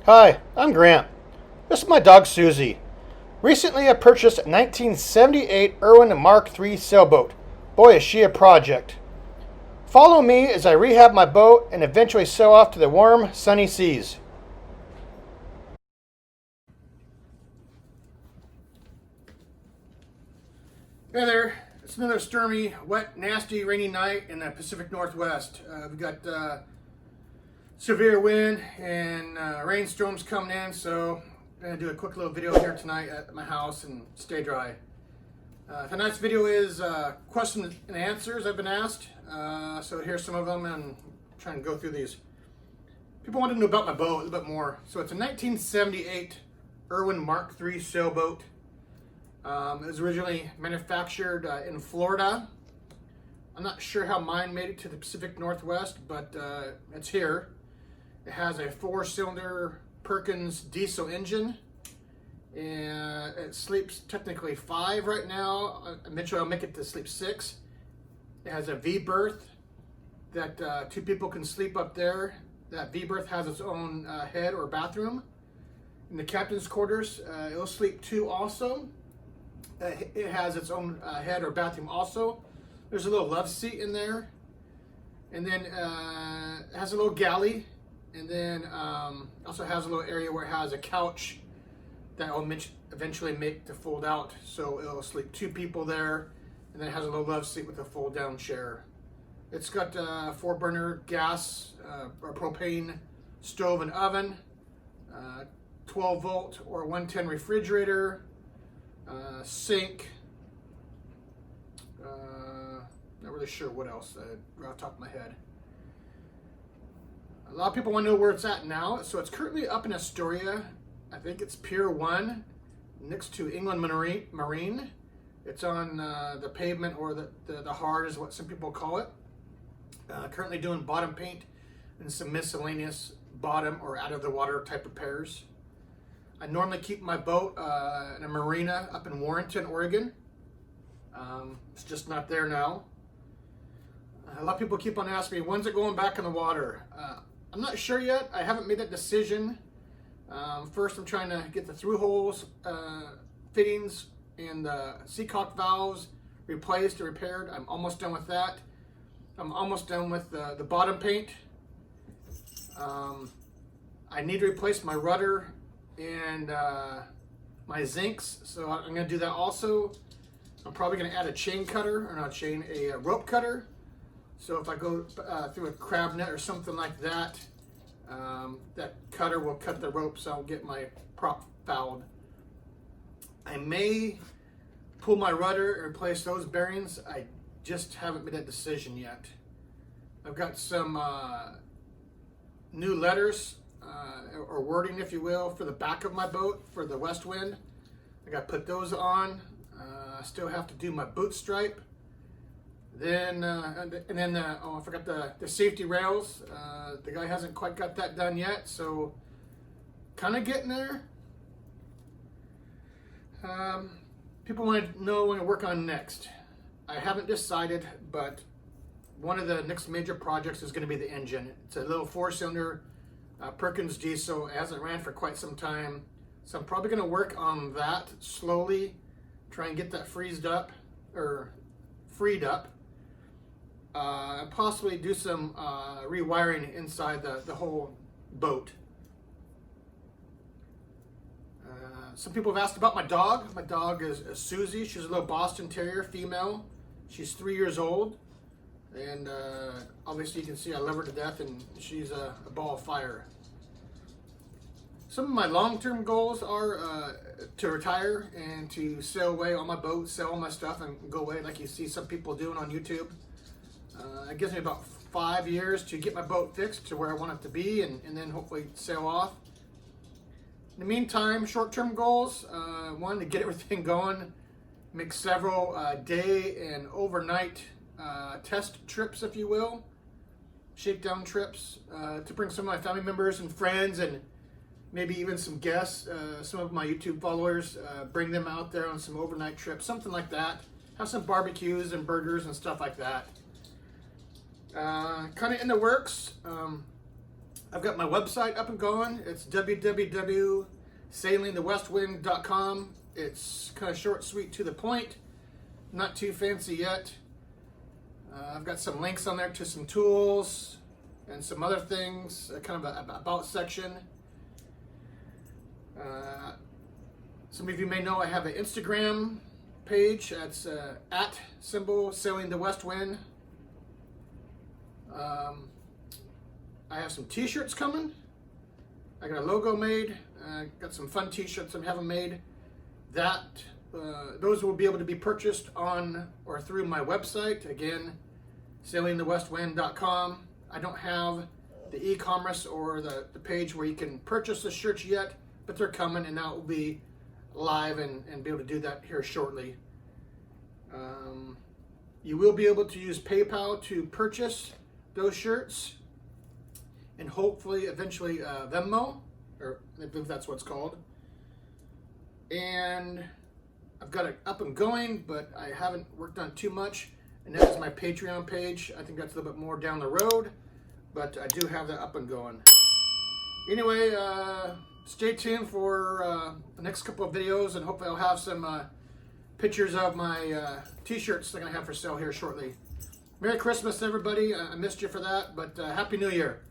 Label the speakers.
Speaker 1: Hi, I'm Grant. This is my dog Susie. Recently, I purchased a 1978 Irwin Mark III sailboat. Boy, is she a project. Follow me as I rehab my boat and eventually sail off to the warm, sunny seas. Hey there. It's another stormy, wet, nasty, rainy night in the Pacific Northwest. We've got severe wind and rainstorms coming in, so I'm going to do a quick little video here tonight at my house and stay dry. Tonight's video is questions and answers I've been asked. So here's some of them, and I'm trying to go through these. People want to know about my boat a little bit more. So it's a 1978 Irwin Mark III sailboat. It was originally manufactured in Florida. I'm not sure how mine made it to the Pacific Northwest, but it's here. It has a 4-cylinder Perkins diesel engine, and it sleeps technically 5 right now. Eventually I'll make it to sleep 6. It has a V berth that 2 people can sleep up there. That V berth has its own head or bathroom. In the captain's quarters, it'll sleep 2 also. It has its own head or bathroom also. There's a little love seat in there. And then it has a little galley. And then also has a little area where it has a couch that will eventually make to fold out. So it'll sleep 2 people there. And then it has a little love seat with a fold down chair. It's got 4-burner gas or propane stove and oven, 12 volt or 110 refrigerator, sink, not really sure what else right off the top of my head. A lot of people want to know where it's at now. So it's currently up in Astoria. I think it's Pier 1 next to England Marine. It's on the pavement, or the hard is what some people call it. Currently doing bottom paint and some miscellaneous bottom or out of the water type repairs. I normally keep my boat in a marina up in Warrenton, Oregon. It's just not there now. A lot of people keep on asking me, when's it going back in the water? I'm not sure yet. I haven't made that decision. First, I'm trying to get the through holes, fittings, and the seacock valves replaced or repaired. I'm almost done with that. I'm almost done with the bottom paint. I need to replace my rudder and my zincs, so I'm going to do that also. I'm probably going to add a chain cutter, or not a chain, a rope cutter. So if I go through a crab net or something like that, that cutter will cut the rope so I'll get my prop fouled. I may pull my rudder and replace those bearings. I just haven't made that decision yet. I've got some new letters or wording, if you will, for the back of my boat for the west wind. I got to put those on. I still have to do my boot stripe. Then I forgot the safety rails. The guy hasn't quite got that done yet, so kind of getting there. People want to know when I work on next. I haven't decided, but one of the next major projects is going to be the engine. It's a little 4-cylinder Perkins diesel. It hasn't ran for quite some time, so I'm probably going to work on that slowly, try and get that freed up, and possibly do some rewiring inside the whole boat. Some people have asked about my dog. My dog is Susie. She's a little Boston Terrier, female. She's 3 years old. And obviously you can see I love her to death, and she's a ball of fire. Some of my long-term goals are to retire and to sail away on my boat, sell all my stuff, and go away like you see some people doing on YouTube. It gives me about 5 years to get my boat fixed to where I want it to be, and then hopefully sail off. In the meantime, short-term goals, one, to get everything going, make several day and overnight test trips, if you will, shakedown trips, to bring some of my family members and friends, and maybe even some guests, some of my YouTube followers, bring them out there on some overnight trips, something like that. Have some barbecues and burgers and stuff like that. Kind of in the works. I've got my website up and going. It's www.sailingthewestwind.com. It's kind of short, sweet, to the point. Not too fancy yet. I've got some links on there to some tools and some other things, kind of a about section. Some of you may know I have an Instagram page. That's at Sailing the West Wind. I have some t-shirts coming. I got a logo made. Got some fun t-shirts I'm having made. Those will be able to be purchased on or through my website. Again, sailingthewestwind.com. I don't have the e-commerce or the page where you can purchase the shirts yet, but they're coming, and that will be live and be able to do that here shortly. You will be able to use PayPal to purchase those shirts, and hopefully eventually Venmo, or I believe that's what it's called. And I've got it up and going, but I haven't worked on too much, and that is my Patreon page. I think that's a little bit more down the road, but I do have that up and going. Anyway, stay tuned for the next couple of videos, and hopefully I'll have some pictures of my t-shirts that I'm going to have for sale here shortly. Merry Christmas, everybody. I missed you for that, but Happy New Year.